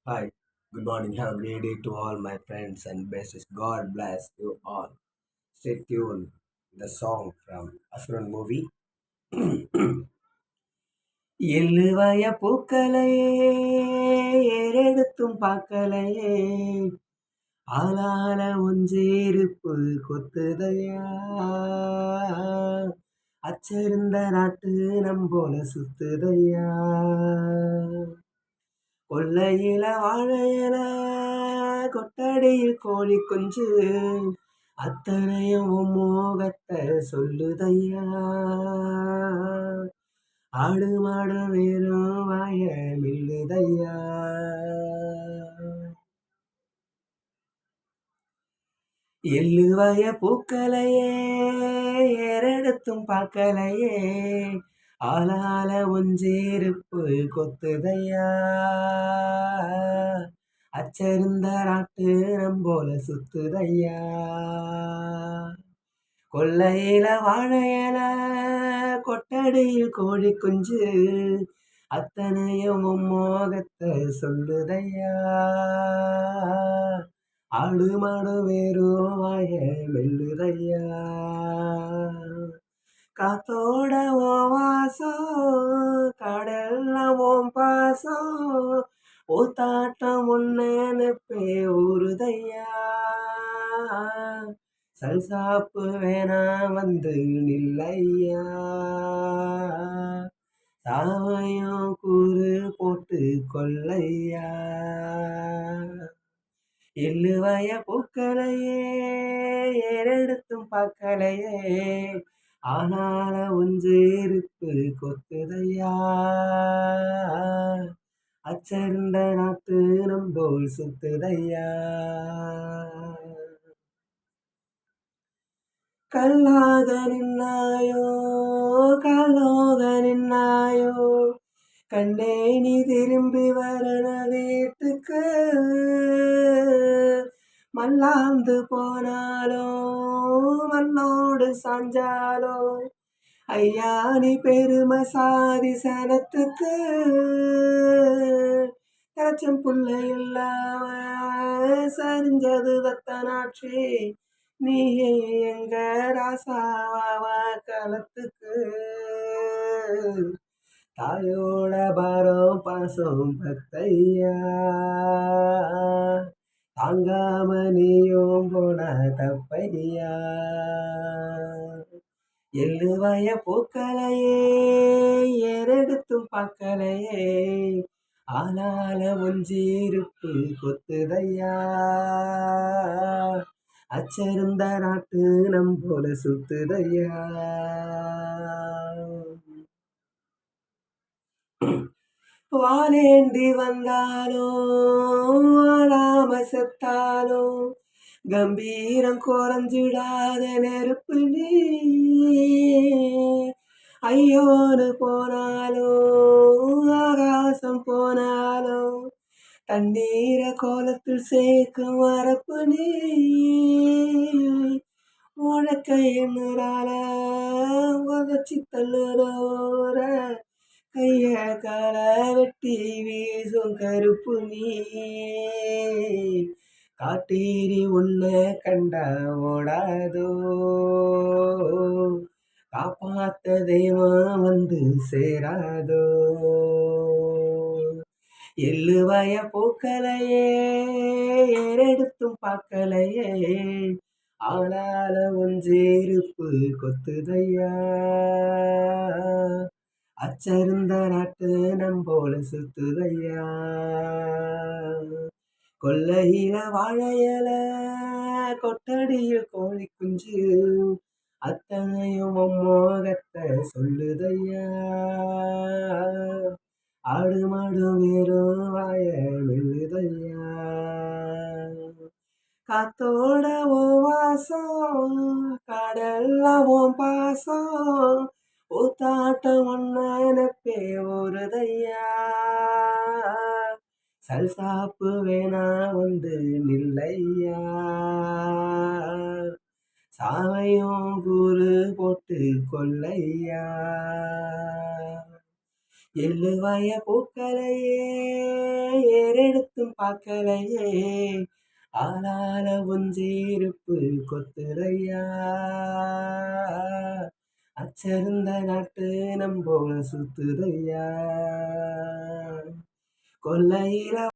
Hi, good morning. Have a great day to all my friends and best. God bless you all. Stay tuned. The song from Asuran movie. எள்ளுவய பூக்களையே ஏறெடுத்தும் பார்க்கலையே ஆளால ஒஞ்சேருப்பு கொத்துதையா அச்சருந்த நாட்டு நம்போல சுத்துதையா கொல்லையில வாழையில கொட்டடியில் கோழி குஞ்சு அத்தனையும் உன் மோகத்தை சொல்லுதையா ஆடு மாடு வெறும் வாய மில்லுதையா எள்ளுவய பூக்களையே ஏறெடுத்தும் பார்க்கலையே ஆளால ஒஞ்சேருப்பு கொத்துதையா அச்சருந்த நாட்டு நம்போல சுத்துதையா கொல்லையில வாழையில கொட்டடியில் கோழி குஞ்சு அத்தனையும் உன் மோகத்தை சொல்லுதையா ஆடு மாடு வேறும் வாய மெல்லுதையா காத்தோட ஓ வாசம் கடல்ல ஓம் பாசம் ஊத்தாட்டம் ஒன்னே ஊறுதையா சல்சாப்பு வேணா வந்து நில்லையா சாவையும் கூறு போட்டு கொல்லையா எள்ளுவய பூக்களையே ஏறெடுத்தும் பார்க்கலையே ஆனால ஒஞ்சேருப்பு கொத்துதையா அச்சருந்த நாட்டு நம்போல் சுத்துதையா கல்லாக நின்னாயோ காலோக நின்னாயோ கண்டே நீ திரும்பி வரன வீட்டுக்கு மல்லாந்து போனாலோ மண்ணோடு சாஞ்சாலோ ஐயா நீ பெருமை சாதி சனத்துக்கு கரைச்சம் புள்ள இல்லாம சரிஞ்சது தத்தனாட்சி நீ எங்க ராசாவா களத்துக்கு தாயோட பாரம் பாசம் பத்தையா தாங்காம நீயும் போன தப்பையா எள்ளுவய பூக்களையே ஏறெடுத்தும் பார்க்கலையே ஆளால ஒஞ்சீருப்பு கொத்துதையா அச்சருந்த நாட்டு நம்போல சுத்துதையா வாழேந்தி வந்தாலோ வாழாம செத்தாலோ கம்பீரம் குறைஞ்சிடாத நெருப்பு நீ ஐயோன்னு போனாலோ ஆகாசம் போனாலோ தண்ணீர கோலத்தில் சேர்க்கும் வரப்பு நீ உனக்கையினால உதச்சி தள்ளுறோர கைய கால வெட்டி வீசும் கருப்பு நீ காட்டீரி உன்னை கண்டா ஓடாதோ காப்பாத்த தெய்வம் வந்து சேராதோ எள்ளுவய பூக்களையே ஏறெடுத்தும் பார்க்கலையே ஆளால ஒஞ்சேருப்பு கொத்துதையா அச்சருந்த நாட்டு நம்போல சுத்துதையா கொல்லையில வாழையில கொட்டடியில் கோழி குஞ்சு அத்தனையும் மோகத்தை சொல்லுதையா ஆடு மாடு வேறும் வாய மெல்லுதையா காத்தோட ஓ வாசம் கடல்ல ஓம் பாசம் ஊத்தாட்டம் ஒன்னே ஊறுதையா சல்சாப்பு வேணா வந்து நில்லையா சாவையும் கூறு போட்டு கொல்லையா எள்ளுவய பூக்களையே ஏறெடு எடுத்தும் பார்க்கலையே, ஆளால உஞ்சீருப்பு கொத்துறையா, அச்சருந்த நாட்டு நம்போல சுத்துறையா, கொல்லையில